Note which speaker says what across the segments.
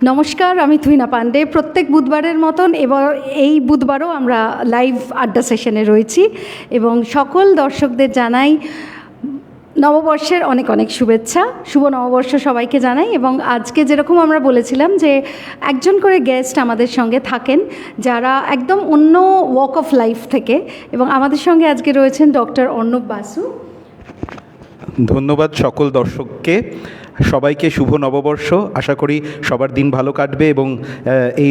Speaker 1: নমস্কার, আমি তুহিনা পান্ডে। প্রত্যেক বুধবারের মতন এবার এই বুধবারও আমরা লাইভ আড্ডা সেশনে রয়েছি এবং সকল দর্শকদের জানাই নববর্ষের অনেক অনেক শুভেচ্ছা। শুভ নববর্ষ সবাইকে জানাই। এবং আজকে যেরকম আমরা বলেছিলাম যে একজন করে গেস্ট আমাদের সঙ্গে থাকেন যারা একদম অন্য ওয়াক অফ লাইফ থেকে, এবং আমাদের সঙ্গে আজকে রয়েছেন ডক্টর অর্ণব বাসু।
Speaker 2: ধন্যবাদ সকল দর্শককে, সবাইকে শুভ নববর্ষ। আশা করি সবার দিন ভালো কাটবে এবং এই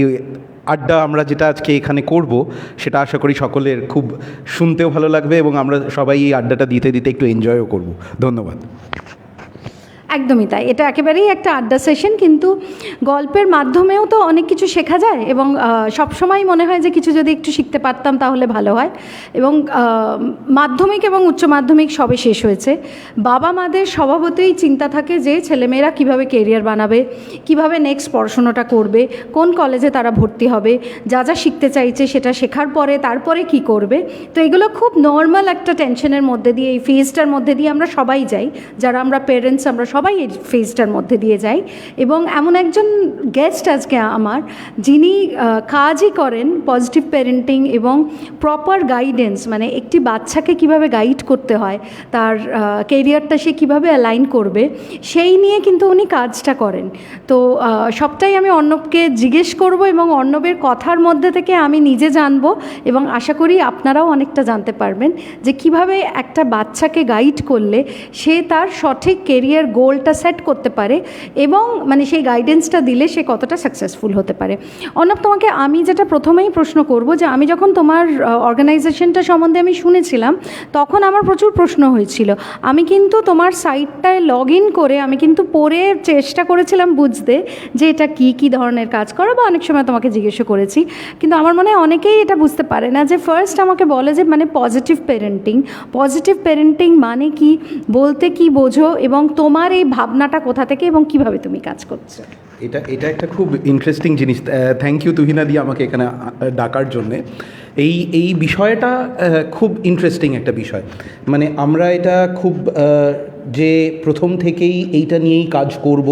Speaker 2: আড্ডা আমরা যেটা আজকে এখানে করব সেটা আশা করি সকলের খুব শুনতেও ভালো লাগবে এবং আমরা সবাই এই আড্ডাটা দিতে দিতে একটু এনজয়ও করব। ধন্যবাদ।
Speaker 1: একদমই তাই, এটা একেবারেই একটা আড্ডা সেশন, কিন্তু গল্পের মাধ্যমেও তো অনেক কিছু শেখা যায় এবং সবসময় মনে হয় যে কিছু যদি একটু শিখতে পারতাম তাহলে ভালো হয়। এবং মাধ্যমিক এবং উচ্চ মাধ্যমিক সবে শেষ হয়েছে। বাবা মাদের স্বভাবতই চিন্তা থাকে যে ছেলেমেয়েরা কীভাবে কেরিয়ার বানাবে, কিভাবে নেক্সট পড়াশোনাটা করবে, কোন কলেজে তারা ভর্তি হবে, যা যা শিখতে চাইছে সেটা শেখার পরে তারপরে কি করবে। তো এগুলো খুব নর্মাল একটা টেনশনের মধ্যে দিয়ে, এই ফেজটার মধ্যে দিয়ে আমরা সবাই যাই। যারা আমরা পেরেন্টস, আমরা সবাই এই ফেজটার মধ্যে দিয়ে যাই। এবং এমন একজন গেস্ট আজকে আমার, যিনি কাজই করেন পজিটিভ প্যারেন্টিং এবং প্রপার গাইডেন্স, মানে একটি বাচ্চাকে কিভাবে গাইড করতে হয়, তার কেরিয়ারটা সে কীভাবে অ্যালাইন করবে, সেই নিয়ে কিন্তু উনি কাজটা করেন। তো সবটাই আমি অর্ণবকে জিজ্ঞেস করব এবং অর্ণবের কথার মধ্যে থেকে আমি নিজে জানব এবং আশা করি আপনারাও অনেকটা জানতে পারবেন যে কিভাবে একটা বাচ্চাকে গাইড করলে সে তার সঠিক কেরিয়ার গোলটা সেট করতে পারে এবং মানে সেই গাইডেন্সটা দিলে সে কতটা সাকসেসফুল হতে পারে। অর্ণব, তোমাকে আমি যেটা প্রথমেই প্রশ্ন করব যে আমি যখন তোমার অর্গানাইজেশনটা সম্বন্ধে আমি শুনেছিলাম তখন আমার প্রচুর প্রশ্ন হয়েছিল। আমি কিন্তু তোমার সাইটটায় লগ ইন করে আমি কিন্তু পড়ে চেষ্টা করেছিলাম বুঝতে যে এটা কী ধরনের কাজ করো, বা অনেক সময় তোমাকে জিজ্ঞেসও করেছি, কিন্তু আমার মনে হয় অনেকেই এটা বুঝতে পারে না। যে ফার্স্ট আমাকে বলে যে মানে পজিটিভ প্যারেন্টিং মানে কি, বলতে কি বোঝো, এবং তোমার এই ভাবনাটা কোথা থেকে এবং কিভাবে তুমি কাজ করছো।
Speaker 2: এটা একটা খুব ইন্টারেস্টিং জিনিস। থ্যাংক ইউ তুহিনা দি আমাকে এখানে ডাকার জন্যে। এই বিষয়টা খুব ইন্টারেস্টিং একটা বিষয়। মানে আমরা এটা খুব যে প্রথম থেকেই এইটা নিয়েই কাজ করব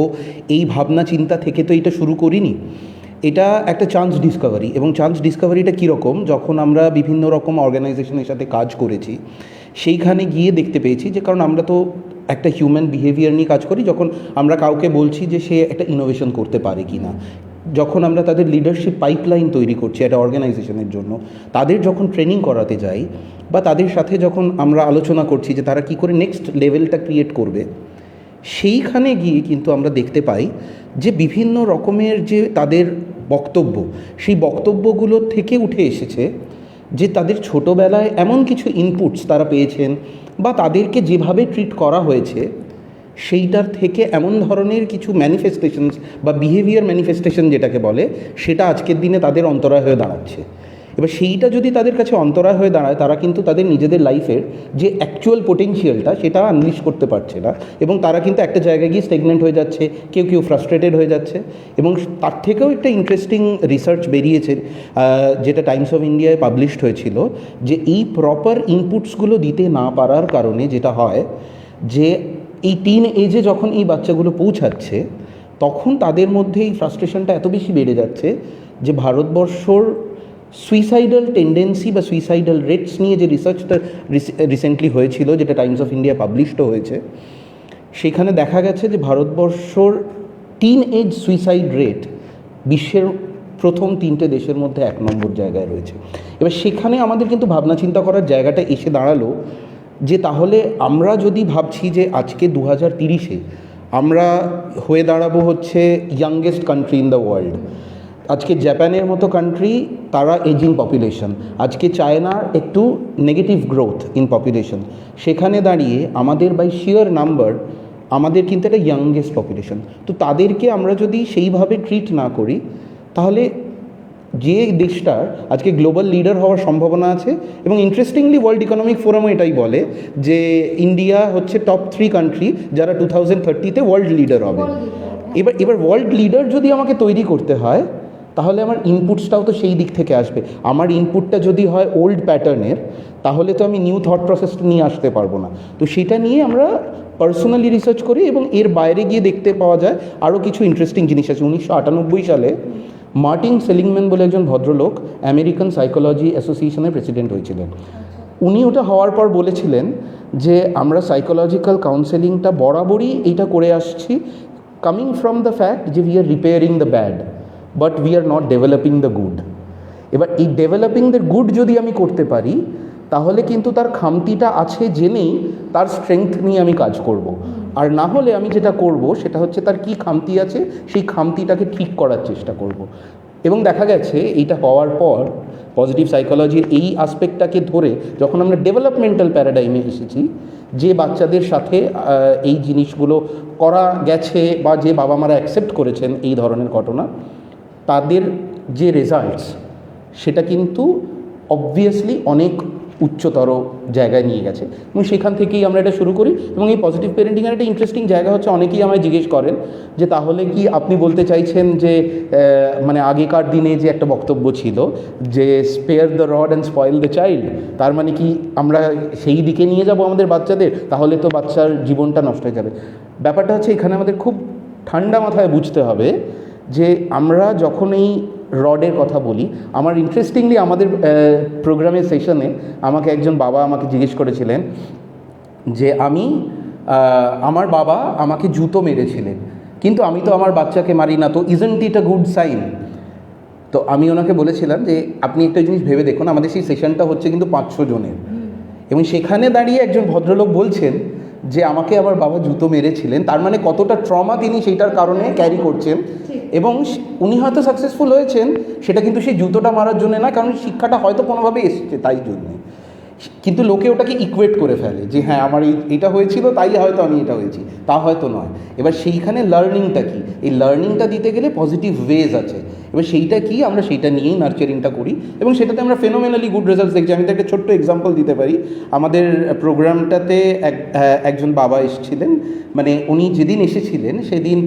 Speaker 2: এই ভাবনা চিন্তা থেকে তো এটা শুরু করিনি। এটা একটা চান্স ডিসকভারি, এবং চান্স ডিসকভারিটা কীরকম, যখন আমরা বিভিন্ন রকম অর্গানাইজেশনের সাথে কাজ করেছি সেইখানে গিয়ে দেখতে পেয়েছি যে কারণ আমরা তো একটা হিউম্যান বিহেভিয়ার নিয়ে কাজ করি। যখন আমরা কাউকে বলছি যে সে একটা ইনোভেশন করতে পারে কি না, যখন আমরা তাদের লিডারশিপ পাইপলাইন তৈরি করছি একটা অর্গানাইজেশনের জন্য, তাদের যখন ট্রেনিং করাতে যাই বা তাদের সাথে যখন আমরা আলোচনা করছি যে তারা কী করে নেক্সট লেভেলটা ক্রিয়েট করবে, সেইখানে গিয়ে কিন্তু আমরা দেখতে পাই যে বিভিন্ন রকমের যে তাদের বক্তব্য, সেই বক্তব্যগুলোর থেকে উঠে এসেছে যে তাদের ছোটোবেলায় এমন কিছু ইনপুটস তারা পেয়েছেন বা তাদেরকে যেভাবে ট্রিট করা হয়েছে সেইটার থেকে এমন ধরনের কিছু ম্যানিফেস্টেশনস বা বিহেভিয়ার ম্যানিফেস্টেশন যেটাকে বলে, সেটা আজকের দিনে তাদের অন্তরায় হয়ে দাঁড়াচ্ছে। এবার সেইটা যদি তাদের কাছে অন্তরায় হয়ে দাঁড়ায়, তারা কিন্তু তাদের নিজেদের লাইফের যে অ্যাকচুয়াল পোটেনশিয়ালটা সেটা আনলিশ করতে পারছে না, এবং তারা কিন্তু একটা জায়গায় গিয়ে স্টেগনেন্ট হয়ে যাচ্ছে, কেউ ফ্রাস্ট্রেটেড হয়ে যাচ্ছে। এবং তার থেকেও একটা ইন্টারেস্টিং রিসার্চ বেরিয়েছে যেটা টাইমস অফ ইন্ডিয়ায় পাবলিশড হয়েছিল, যে এই প্রপার ইনপুটসগুলো দিতে না পারার কারণে যেটা হয় যে এই টিন এজে যখন এই বাচ্চাগুলো পৌঁছাচ্ছে তখন তাদের মধ্যে এই ফ্রাস্ট্রেশনটা এত বেশি বেড়ে যাচ্ছে যে ভারতবর্ষর সুইসাইডাল টেন্ডেন্সি বা সুইসাইডাল রেটস নিয়ে যে রিসার্চটা রিসেন্টলি হয়েছিল, যেটা টাইমস অফ ইন্ডিয়া পাবলিশড হয়েছে, সেখানে দেখা গেছে যে ভারতবর্ষর টিন এজ সুইসাইড রেট বিশ্বের প্রথম 3টে দেশের মধ্যে 1 নম্বর জায়গায় রয়েছে। এবার সেখানে আমাদের কিন্তু ভাবনা চিন্তা করার জায়গাটা এসে দাঁড়ালো যে তাহলে আমরা যদি ভাবছি যে আজকে 2030-এ আমরা হয়ে দাঁড়াবো হচ্ছে youngest country in the world. আজকে জাপানের মতো কান্ট্রি, তারা এজিং পপুলেশন, আজকে চায়নার একটু নেগেটিভ গ্রোথ ইন পপুলেশন, সেখানে দাঁড়িয়ে আমাদের বাই শিয়ার নাম্বার আমাদের কিন্তু একটা ইয়াংগেস্ট পপুলেশন। তো তাদেরকে আমরা যদি সেইভাবে ট্রিট না করি, তাহলে যে দেশটার আজকে গ্লোবাল লিডার হওয়ার সম্ভাবনা আছে, এবং ইন্টারেস্টিংলি ওয়ার্ল্ড ইকোনমিক ফোরামও এটাই বলে যে ইন্ডিয়া হচ্ছে টপ 3 কান্ট্রি যারা 2030-তে ওয়ার্ল্ড লিডার হবে। এবার ওয়ার্ল্ড লিডার যদি আমাকে তৈরি করতে হয়, তাহলে আমার ইনপুটসটাও তো সেই দিক থেকে আসবে। আমার ইনপুটটা যদি হয় ওল্ড প্যাটার্নের, তাহলে তো আমি নিউ থট প্রসেসটা নিয়ে আসতে পারবো না। তো সেটা নিয়ে আমরা পার্সোনালি রিসার্চ করি এবং এর বাইরে গিয়ে দেখতে পাওয়া যায় আরও কিছু ইন্টারেস্টিং জিনিস আছে। 1998 সালে মার্টিন সেলিংম্যান বলে একজন ভদ্রলোক আমেরিকান সাইকোলজি অ্যাসোসিয়েশনের প্রেসিডেন্ট হয়েছিলেন। উনি ওটা হওয়ার পর বলেছিলেন যে আমরা সাইকোলজিক্যাল কাউন্সেলিংটা বরাবরই এইটা করে আসছি কামিং ফ্রম দ্য ফ্যাক্ট যে we R repairing the bad but we are not developing the good. এবার এই ডেভেলপিং দ্য গুড যদি আমি করতে পারি, তাহলে কিন্তু তার খামতিটা আছে জেনেই তার স্ট্রেংথ নিয়ে আমি কাজ করব। আর না হলে আমি যেটা করব সেটা হচ্ছে তার কি খামতি আছে সেই খামতিটাকে ঠিক করার চেষ্টা করব। এবং দেখা গেছে এইটা হওয়ার পর পজিটিভ সাইকোলজির এই আসপেক্টটাকে ধরে যখন আমরা ডেভেলপমেন্টাল প্যারাডাইমে এসেছি, যে বাচ্চাদের সাথে এই জিনিসগুলো করা গেছে বা যে বাবা মারা অ্যাকসেপ্ট করেছেন এই ধরনের ঘটনা, তাদের যে রেজাল্টস সেটা কিন্তু অবভিয়াসলি অনেক উচ্চতর জায়গায় নিয়ে গেছে। এবং সেখান থেকেই আমরা এটা শুরু করি। এবং এই পজিটিভ প্যারেন্টিংয়ের একটা ইন্টারেস্টিং জায়গা হচ্ছে, অনেকেই আমায় জিজ্ঞেস করেন যে তাহলে কি আপনি বলতে চাইছেন যে মানে আগেকার দিনে যে একটা বক্তব্য ছিল যে spare the rod and spoil the child, তার মানে কি আমরা সেই দিকে নিয়ে যাব আমাদের বাচ্চাদের, তাহলে তো বাচ্চার জীবনটা নষ্ট হয়ে যাবে। ব্যাপারটা হচ্ছে এখানে আমাদের খুব ঠান্ডা মাথায় বুঝতে হবে যে আমরা যখন এই রডের কথা বলি, আমার ইন্টারেস্টিংলি আমাদের প্রোগ্রামের সেশনে আমাকে একজন বাবা আমাকে জিজ্ঞেস করেছিলেন যে আমার বাবা আমাকে জুতো মেরেছিলেন, কিন্তু আমি তো আমার বাচ্চাকে মারি না, তো isn't it a good sign? তো আমি ওনাকে বলেছিলাম যে আপনি একটা জিনিস ভেবে দেখুন, আমাদের সেই সেশনটা হচ্ছে কিন্তু 500 জনের, এবং সেখানে দাঁড়িয়ে একজন ভদ্রলোক বলছেন যে আমাকে আমার বাবা জুতো মেরেছিলেন, তার মানে কতটা ট্রমা তিনি সেইটার কারণে ক্যারি করছেন। এবং উনি হয়তো সাকসেসফুল হয়েছেন, সেটা কিন্তু সেই জুতোটা মারার জন্য না, কারণ শিক্ষাটা হয়তো কোনোভাবে এসছে তাই জন্যে। কিন্তু লোকে ওটাকে ইকুয়েট করে ফেলে যে হ্যাঁ আমার এটা হয়েছিল তাই হয়তো আমি এটা হয়েছি, তা হয়তো নয়। এবার সেইখানে লার্নিংটা কি, এই লার্নিংটা দিতে গেলে পজিটিভ ওয়েজ আছে, এবার সেইটা কি আমরা সেইটা নিয়েই নার্চারিংটা করি এবং সেটাতে আমরা ফেনোমেনালি গুড রেজাল্টস দেখছি। আমি তো একটা ছোট্ট এক্সাম্পল দিতে পারি। আমাদের প্রোগ্রামটাতে একজন বাবা এসেছিলেন, মানে উনি যেদিন এসেছিলেন সেদিন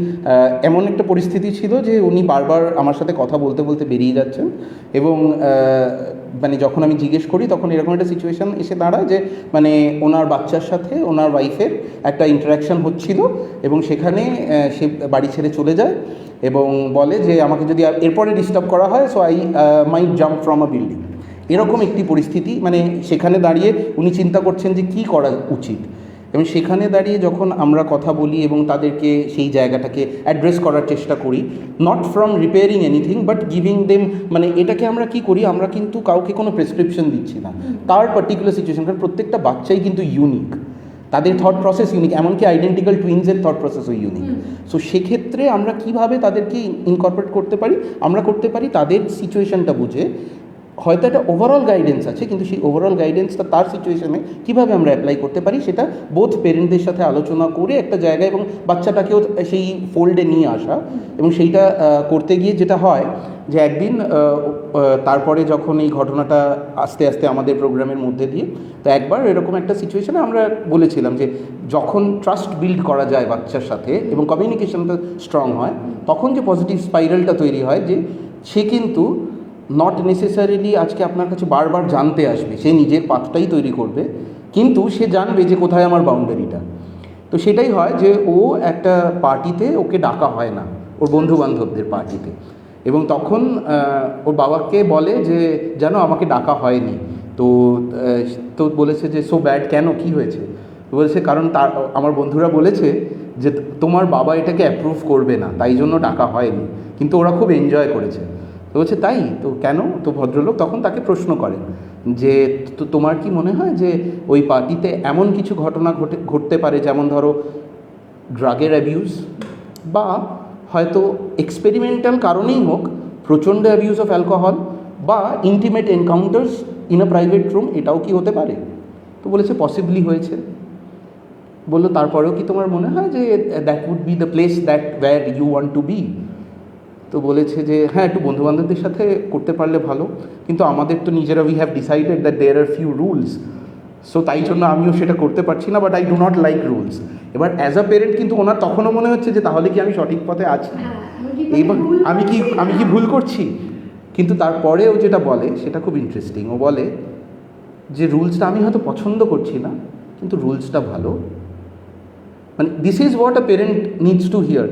Speaker 2: এমন একটা পরিস্থিতি ছিল যে উনি বারবার আমার সাথে কথা বলতে বলতে বেরিয়ে যাচ্ছেন, এবং মানে যখন আমি জিজ্ঞেস করি তখন এরকম একটা সিচুয়েশান এসে দাঁড়ায় যে মানে ওনার বাচ্চার সাথে ওনার ওয়াইফের একটা ইন্টারাকশান হচ্ছিল, এবং সেখানে সে বাড়ি ছেড়ে চলে যায় এবং বলে যে আমাকে যদি এরপরে ডিস্টার্ব করা হয় so I might jump from a building. এরকম একটি পরিস্থিতি, মানে সেখানে দাঁড়িয়ে উনি চিন্তা করছেন যে কী করা উচিত। এবং সেখানে দাঁড়িয়ে যখন আমরা কথা বলি এবং তাদেরকে সেই জায়গাটাকে অ্যাড্রেস করার চেষ্টা করি, not from repairing anything but giving them, মানে এটাকে আমরা কি করি, আমরা কিন্তু কাউকে কোনো প্রেসক্রিপশন দিচ্ছি না, তার পার্টিকুলার সিচুয়েশন, কারণ প্রত্যেকটা বাচ্চাই কিন্তু ইউনিক, তাদের থট প্রসেস ইউনিক, এমনকি আইডেন্টিক্যাল টুইনসের থট প্রসেসও ইউনিক। সো সেক্ষেত্রে আমরা কিভাবে তাদেরকে ইনকর্পোরেট করতে পারি, আমরা করতে পারি তাদের সিচুয়েশনটা বুঝে। হয়তো একটা ওভারঅল গাইডেন্স আছে, কিন্তু সেই ওভারঅল গাইডেন্সটা তার সিচুয়েশনে কীভাবে আমরা অ্যাপ্লাই করতে পারি সেটা বোথ পেরেন্টদের সাথে আলোচনা করে একটা জায়গায়, এবং বাচ্চাটাকেও সেই ফোল্ডে নিয়ে আসা। এবং সেইটা করতে গিয়ে যেটা হয় যে একদিন তারপরে যখন এই ঘটনাটা আস্তে আস্তে আমাদের প্রোগ্রামের মধ্যে দিয়ে, তো একবার এরকম একটা সিচুয়েশনে আমরা বলেছিলাম যে যখন ট্রাস্ট বিল্ড করা যায় বাচ্চার সাথে এবং কমিউনিকেশনটা স্ট্রং হয়, তখন যে পজিটিভ স্পাইরালটা তৈরি হয় যে সে কিন্তু নট নেসেসারিলি আজকে আপনার কাছে বারবার জানতে আসবে, সে নিজের পাথটাই তৈরি করবে, কিন্তু সে জানবে যে কোথায় আমার বাউন্ডারিটা। তো সেটাই হয় যে ও একটা পার্টিতে ওকে ডাকা হয় না, ওর বন্ধুবান্ধবদের পার্টিতে, এবং তখন ওর বাবাকে বলে যে জানো আমাকে ডাকা হয়নি। তো বলেছে যে সো ব্যাড, কেন, কি হয়েছে? বলেছে কারণ আমার বন্ধুরা বলেছে যে তোমার বাবা এটাকে অ্যাপ্রুভ করবে না, তাই জন্য ডাকা হয়নি, কিন্তু ওরা খুব এনজয় করেছে। তো বলছে তাই তো কেন? তো ভদ্রলোক তখন তাকে প্রশ্ন করেন যে তো তোমার কি মনে হয় যে ওই পার্টিতে এমন কিছু ঘটনা ঘটতে পারে, যেমন ধরো ড্রাগের অ্যাবিউজ, বা হয়তো এক্সপেরিমেন্টাল কারণেই হোক প্রচণ্ড অ্যাবিউজ অফ অ্যালকোহল, বা intimate encounters in a private room, এটাও কি হতে পারে? তো বলেছে পসিবলি হয়েছে। বললো তারপরেও কি তোমার মনে হয় যে that would be the place that where you want to be? তো বলেছে যে হ্যাঁ, একটু বন্ধুবান্ধবদের সাথে করতে পারলে ভালো, কিন্তু আমাদের তো নিজেরা we have decided that there are few rules, so তাই জন্য আমিও সেটা করতে পারছি না, but I do not like rules. এবার অ্যাজ আ পেরেন্ট কিন্তু ওনার তখনও মনে হচ্ছে যে তাহলে কি আমি সঠিক পথে আছি? এবার আমি কি ভুল করছি? কিন্তু তারপরেও যেটা বলে সেটা খুব ইন্টারেস্টিং। ও বলে যে রুলসটা আমি হয়তো পছন্দ করছি না, কিন্তু রুলসটা ভালো। মানে this is what a parent needs to here.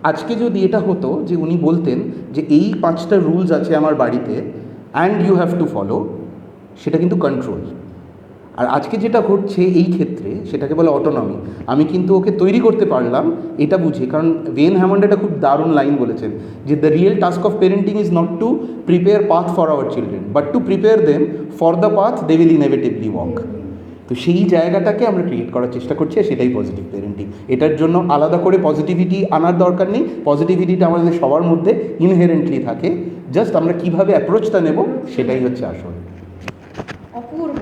Speaker 2: আজকে যদি এটা হতো যে উনি বলতেন যে এই 5টা রুলস আছে আমার বাড়িতে and you have to follow, সেটা কিন্তু কন্ট্রোল। আর আজকে যেটা ঘটছে এই ক্ষেত্রে সেটাকে বলে অটোনমি। আমি কিন্তু ওকে তৈরি করতে পারলাম এটা বুঝে, কারণ ওয়েন হ্যামন্ড একটা খুব দারুণ লাইন বলেছেন যে the real task of parenting is not to prepare path for our children but to prepare them for the path they will inevitably walk. তো সেই জায়গাটাকে আমরা ক্রিয়েট করার চেষ্টা করছি, সেটাই পজিটিভ পেরেন্টিং। এটার জন্য আলাদা করে পজিটিভিটি আনার দরকার নেই, পজিটিভিটিটা আমাদের সবার মধ্যে ইনহেরেন্টলি থাকে, জাস্ট আমরা কীভাবে অ্যাপ্রোচটা নেব সেটাই হচ্ছে আসল।
Speaker 1: অপূর্ব।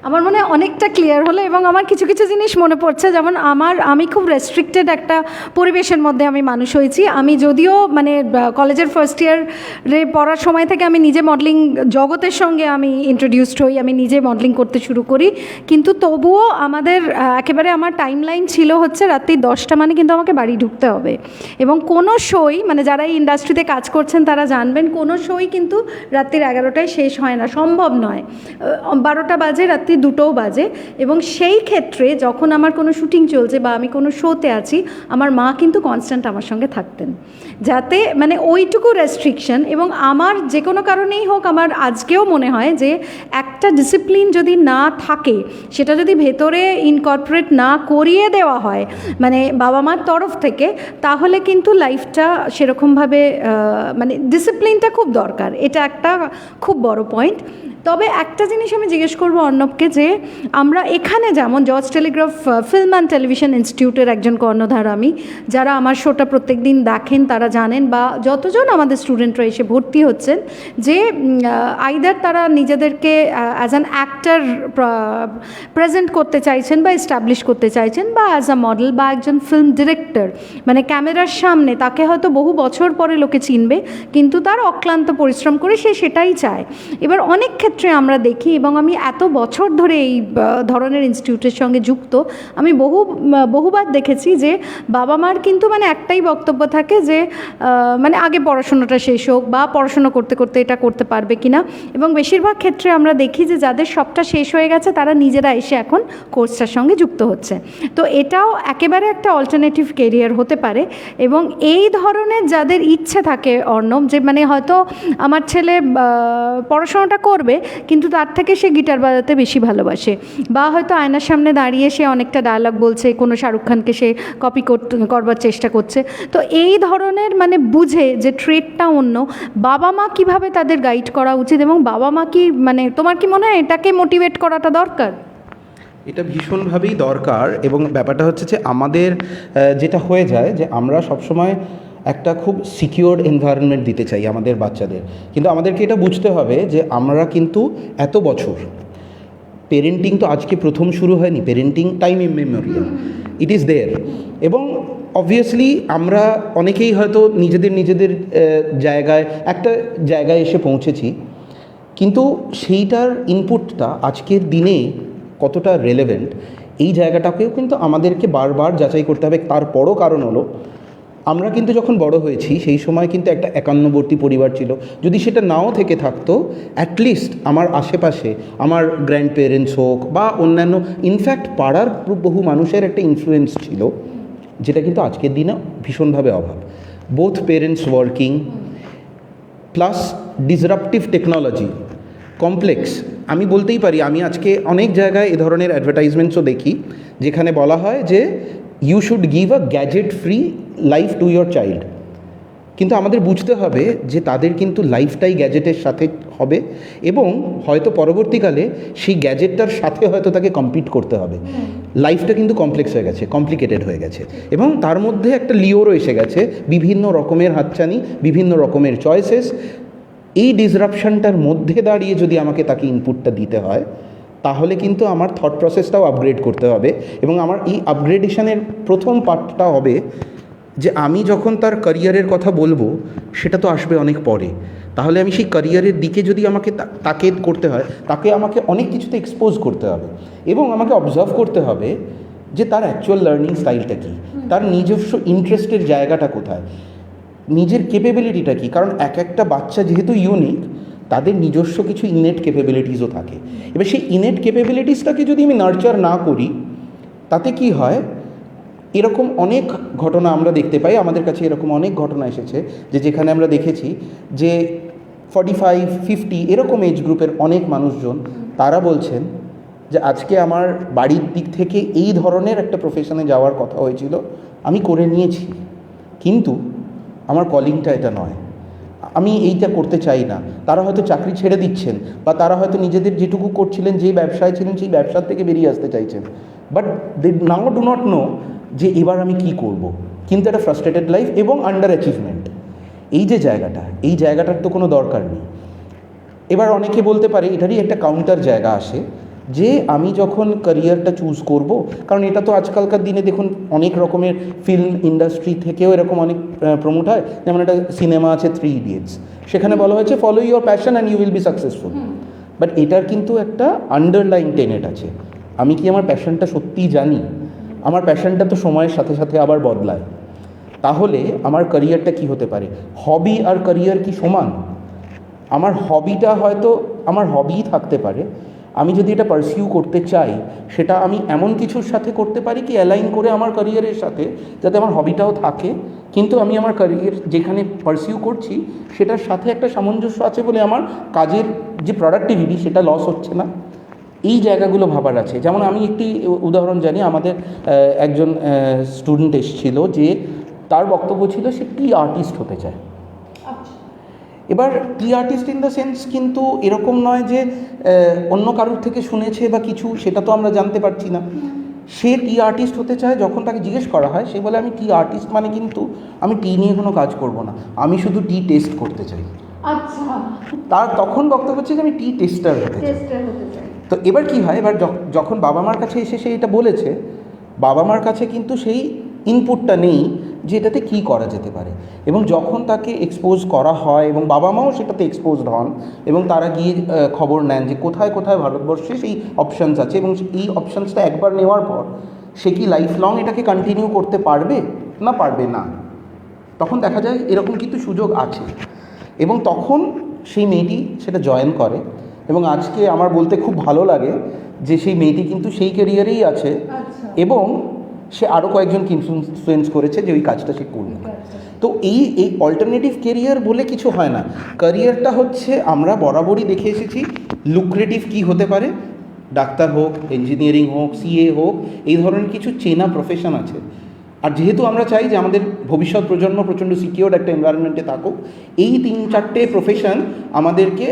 Speaker 1: আমার মনে হয় অনেকটা ক্লিয়ার হলো, এবং আমার কিছু কিছু জিনিস মনে পড়ছে। যেমন আমি খুব রেস্ট্রিক্টেড একটা পরিবেশের মধ্যে আমি মানুষ হয়েছি। আমি যদিও মানে কলেজের ফার্স্ট ইয়ারে পড়ার সময় থেকে আমি নিজে মডেলিং জগতের সঙ্গে আমি ইন্ট্রোডিউসড হই, আমি নিজে মডেলিং করতে শুরু করি, কিন্তু তবুও আমাদের একেবারে আমার টাইম লাইন ছিল হচ্ছে রাত্রি 10টা মানে কিন্তু আমাকে বাড়ি ঢুকতে হবে। এবং কোনো শোই, মানে যারা এই ইন্ডাস্ট্রিতে কাজ করছেন তারা জানবেন, কোনো শোই কিন্তু রাত্রির 11টায় শেষ হয় না, সম্ভব নয়। 12টা বাজে, রাত্রি 2টোও বাজে। এবং সেই ক্ষেত্রে যখন আমার কোনো শুটিং চলছে বা আমি কোনো শোতে আছি, আমার মা কিন্তু কনস্ট্যান্ট আমার সঙ্গে থাকতেন, যাতে মানে ওইটুকু রেস্ট্রিকশন। এবং আমার যে কোনো কারণেই হোক, আমার আজকেও মনে হয় যে একটা ডিসিপ্লিন যদি না থাকে, সেটা যদি ভেতরে ইনকর্পোরেট না করিয়ে দেওয়া হয় মানে বাবা মার তরফ থেকে, তাহলে কিন্তু লাইফটা সেরকমভাবে মানে ডিসিপ্লিনটা খুব দরকার। এটা একটা খুব বড় পয়েন্ট। তবে একটা জিনিস আমি জিজ্ঞেস করবো অর্ণবকে, যে আমরা এখানে যেমন George Telegraph film and television ইনস্টিটিউটের একজন কর্ণধার আমি, যারা আমার শোটা প্রত্যেক দিন দেখেন তারা জানেন, বা যতজন আমাদের স্টুডেন্টরা এসে ভর্তি হচ্ছেন, যে আইদার তারা নিজেদেরকে অ্যাজ অ্যান অ্যাক্টর প্রেজেন্ট করতে চাইছেন বা এস্টাবলিশ করতে চাইছেন, বা অ্যাজ আ মডেল বা একজন ফিল্ম ডিরেক্টর, মানে ক্যামেরার সামনে তাকে হয়তো বহু বছর পরে লোকে চিনবে, কিন্তু তার অক্লান্ত পরিশ্রম করে সে সেটাই চায়। এবার অনেক ক্ষেত্রে আমরা দেখি, এবং আমি এত বছর ধরে এই ধরনের ইনস্টিটিউটের সঙ্গে যুক্ত, আমি বহুবার দেখেছি যে বাবা মার কিন্তু মানে একটাই বক্তব্য থাকে যে মানে আগে পড়াশোনাটা শেষ হোক, বা পড়াশোনা করতে করতে এটা করতে পারবে কিনা। এবং বেশিরভাগ ক্ষেত্রে আমরা দেখি যে যাদের সবটা শেষ হয়ে গেছে তারা নিজেরা এসে এখন কোর্সটার সঙ্গে যুক্ত হচ্ছে। তো এটাও একেবারে একটা অল্টারনেটিভ কেরিয়ার হতে পারে। এবং এই ধরনের যাদের ইচ্ছে থাকে অর্ণব, যে মানে হয়তো আমার ছেলে পড়াশোনাটা করবে কিন্তু তার থেকে সে গিটার বাজাতে বেশি ভালোবাসে, বা হয়তো আয়নার সামনে দাঁড়িয়ে সে অনেকটা ডায়লগ বলছে, কোনো শাহরুখ খানকে সে কপি করবার চেষ্টা করছে। তো এই ধরনের মানে বুঝে যে ট্রেডটা অন্য, বাবা মা কীভাবে তাদের গাইড করা উচিত, এবং বাবা মা কি মানে তোমার কি মনে হয় এটাকে মোটিভেট করাটা দরকার?
Speaker 2: এটা ভীষণভাবেই দরকার। এবং ব্যাপারটা হচ্ছে যে আমাদের যেটা হয়ে যায় যে আমরা সবসময় একটা খুব সিকিউর এনভায়রনমেন্ট দিতে চাই আমাদের বাচ্চাদের, কিন্তু আমাদেরকে এটা বুঝতে হবে যে আমরা কিন্তু এত বছর পেরেন্টিং তো আজকে প্রথম শুরু হয়নি, parenting time ইমেমোরিয়াল, it is there. এবং অবভিয়াসলি আমরা অনেকেই হয়তো নিজেদের জায়গায় একটা জায়গায় এসে পৌঁছেছি, কিন্তু সেইটার ইনপুটটা আজকের দিনে কতটা রেলেভেন্ট এই জায়গাটাকেও কিন্তু আমাদেরকে বারবার যাচাই করতে হবে। তারপরও কারণ হলো আমরা কিন্তু যখন বড় হয়েছি সেই সময় কিন্তু একটা একান্নবর্তী পরিবার ছিল, যদি সেটা নাও থেকে থাকতো অ্যাটলিস্ট আমার আশেপাশে আমার গ্র্যান্ড প্যারেন্টস হোক বা অন্যান্য ইনফ্যাক্ট পাড়ার বহু মানুষের একটা ইনফ্লুয়েন্স ছিল, যেটা কিন্তু আজকের দিনে ভীষণভাবে অভাব। Both parents working plus disruptive technology complex. আমি বলতেই পারি, আমি আজকে অনেক জায়গায় এ ধরনের অ্যাডভার্টাইজমেন্টসও দেখি যেখানে বলা হয় যে you should give a gadget free life to your child. কিন্তু আমাদের বুঝতে হবে যে তাদের কিন্তু লাইফটাই গ্যাজেটের সাথে হবে, এবং হয়তো পরবর্তীকালে সেই গ্যাজেটটার সাথে হয়তো তাকে কম্পিট করতে হবে। লাইফটা কিন্তু কমপ্লেক্স হয়ে গেছে, কমপ্লিকেটেড হয়ে গেছে, এবং তার মধ্যে একটা লিওরও এসে গেছে, বিভিন্ন রকমের হাতছানি, বিভিন্ন রকমের চয়েসেস। এই ডিসরাপশনটার মধ্যে দাঁড়িয়ে যদি আমাকে তাকে ইনপুটটা দিতে হয়, তাহলে কিন্তু আমার থট প্রসেসটাও আপগ্রেড করতে হবে। এবং আমার এই আপগ্রেডেশনের প্রথম পার্টটা হবে যে আমি যখন তার ক্যারিয়ারের কথা বলবো, সেটা তো আসবে অনেক পরে। তাহলে আমি সেই ক্যারিয়ারের দিকে যদি আমাকে তাকে করতে হয়, তাকে আমাকে অনেক কিছুতে এক্সপোজ করতে হবে, এবং আমাকে অবজার্ভ করতে হবে যে তার অ্যাকচুয়াল লার্নিং স্টাইলটা কী, তার নিজস্ব ইন্টারেস্টের জায়গাটা কোথায়। নিজের ক্যাপেবিলিটিটা কী, কারণ এক একটা বাচ্চা যেহেতু ইউনিক, তাদের নিজস্ব কিছু ইনেট ক্যাপেবিলিটিসও থাকে। এবার সেই ইনেট ক্যাপেবিলিটিসটাকে যদি আমি নার্চার না করি, তাতে কি হয়, এরকম অনেক ঘটনা আমরা দেখতে পাই, আমাদের কাছে এরকম অনেক ঘটনা এসেছে যে যেখানে আমরা দেখেছি যে 45-50 এরকম এজ গ্রুপের অনেক মানুষজন তারা বলছেন যে আজকে আমার বাড়ির দিক থেকে এই ধরনের একটা প্রফেশনে যাওয়ার কথা হয়েছিল, আমি করে নিয়েছি, কিন্তু আমার কলিংটা এটা নয়, আমি এইটা করতে চাই না। তারা হয়তো চাকরি ছেড়ে দিচ্ছেন, বা তারা হয়তো নিজেদের যেটুকু করছিলেন, যেই ব্যবসায় ছিলেন সেই ব্যবসার থেকে বেরিয়ে আসতে চাইছেন, but they now do not know যে এবার আমি কি করব। কিন্তু একটা ফ্রাস্ট্রেটেড লাইফ এবং আন্ডার অ্যাচিভমেন্ট, এই যে জায়গাটা, এই জায়গাটার তো কোনো দরকার নেই। এবার অনেকে বলতে পারে এটারই একটা কাউন্টার জায়গা আসে যে আমি যখন ক্যারিয়ারটা চুজ করব, কারণ এটা তো আজকালকার দিনে দেখুন অনেক রকমের ফিল্ম ইন্ডাস্ট্রি থেকেও এরকম অনেক প্রমোট হয়। যেমন একটা সিনেমা আছে 3 Idiots, সেখানে বলা হয়েছে follow your passion and you will be successful. But এটার কিন্তু একটা আন্ডারলাইন টেনেট আছে, আমি কি আমার প্যাশনটা সত্যিই জানি? আমার প্যাশনটা তো সময়ের সাথে সাথে আবার বদলায়। তাহলে আমার ক্যারিয়ারটা কি হতে পারে? হবি আর ক্যারিয়ার কি সমান? আমার হবিটা হয়তো আমার হবিই থাকতে পারে, আমি যদি এটা পারসিউ করতে চাই সেটা আমি এমন কিছুর সাথে করতে পারি কি অ্যালাইন করে আমার ক্যারিয়ারের সাথে, যাতে আমার হবিটাও থাকে, কিন্তু আমি আমার ক্যারিয়ার যেখানে পারসিউ করছি সেটার সাথে একটা সামঞ্জস্য আছে বলে আমার কাজের যে প্রোডাক্টিভিটি সেটা লস হচ্ছে না। এই জায়গাগুলো ভাবার আছে। যেমন আমি একটি উদাহরণ জানি, আমাদের একজন স্টুডেন্ট এসেছিল যে তার বক্তব্য ছিল সে টি আর্টিস্ট হতে চায়। এবার টি আর্টিস্ট ইন দ্য সেন্স কিন্তু এরকম নয় যে অন্য কারোর থেকে শুনেছে বা কিছু, সেটা তো আমরা জানতে পারছি না। সে টি আর্টিস্ট হতে চায়, যখন তাকে জিজ্ঞেস করা হয় সে বলে আমি টি আর্টিস্ট মানে কিন্তু আমি টি নিয়ে কোনো কাজ করব না, আমি শুধু টি টেস্ট করতে চাই।
Speaker 1: আচ্ছা,
Speaker 2: তার তখন বক্তব্য হচ্ছে যে আমি টি টেস্টার হতে চাই। তো এবার কি হয়, এবার যখন বাবা মার কাছে এসে সে এটা বলেছে, বাবা মার কাছে কিন্তু সেই ইনপুটটা নেই যে এটাতে কী করা যেতে পারে। এবং যখন তাকে এক্সপোজ করা হয় এবং বাবা মাও সেটাতে এক্সপোজড হন এবং তারা গিয়ে খবর নেন যে কোথায় কোথায় ভারতবর্ষে সেই অপশানস আছে, এবং এই অপশানসটা একবার নেওয়ার পর সে কি লাইফ লং এটাকে কন্টিনিউ করতে পারবে না পারবে না, তখন দেখা যায় এরকম কিন্তু সুযোগ আছে। এবং তখন সেই মেয়েটি সেটা জয়েন করে, এবং আজকে আমার বলতে খুব ভালো লাগে যে সেই মেয়েটি কিন্তু সেই ক্যারিয়ারেই আছে, এবং সে আরও কয়েকজনকে ইনফ্লুয়েন্স করেছে যে ওই কাজটা সে করবে। তো এই অল্টারনেটিভ কেরিয়ার বলে কিছু হয় না। ক্যারিয়ারটা হচ্ছে, আমরা বরাবরই দেখে এসেছি লুক্রেটিভ কী হতে পারে, ডাক্তার হোক, ইঞ্জিনিয়ারিং হোক, সিএ হোক, এই ধরনের কিছু চেনা প্রফেশন আছে। আর যেহেতু আমরা চাই যে আমাদের ভবিষ্যৎ প্রজন্ম প্রচণ্ড সিকিওর একটা এনভায়রনমেন্টে থাকুক, এই 3-4টে প্রফেশন আমাদেরকে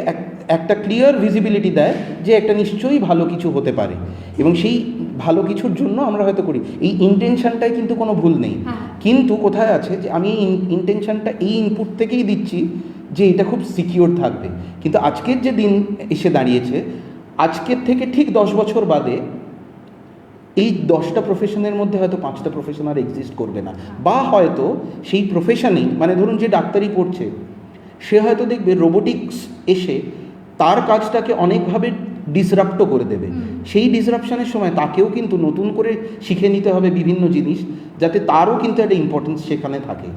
Speaker 2: একটা ক্লিয়ার ভিজিবিলিটি দেয় যে একটা নিশ্চয়ই ভালো কিছু হতে পারে, এবং সেই ভালো কিছুর জন্য আমরা হয়তো করি। এই ইন্টেনশনটাই কিন্তু কোনো ভুল নেই, কিন্তু কোথায় আছে যে আমি এই ইন্টেনশনটা এই ইনপুট থেকেই দিচ্ছি যে এটা খুব সিকিওর থাকবে। কিন্তু আজকের যে দিন এসে দাঁড়িয়েছে, আজকের থেকে ঠিক 10 বছর বাদে এই 10টা প্রফেশনের মধ্যে হয়তো 5টা প্রফেশন আর এক্সিস্ট করবে না, বা হয়তো সেই প্রফেশনেই, মানে ধরুন যে ডাক্তারি পড়ছে সে হয়তো দেখবে রোবোটিক্স এসে তার কাজটাকে অনেকভাবে ডিসরাপ্টও করে দেবে। সেই ডিসরাপশনের সময় তাকেও কিন্তু নতুন করে শিখে নিতে হবে বিভিন্ন জিনিস, যাতে তারও কিন্তু একটা ইম্পর্টেন্স সেখানে থাকে।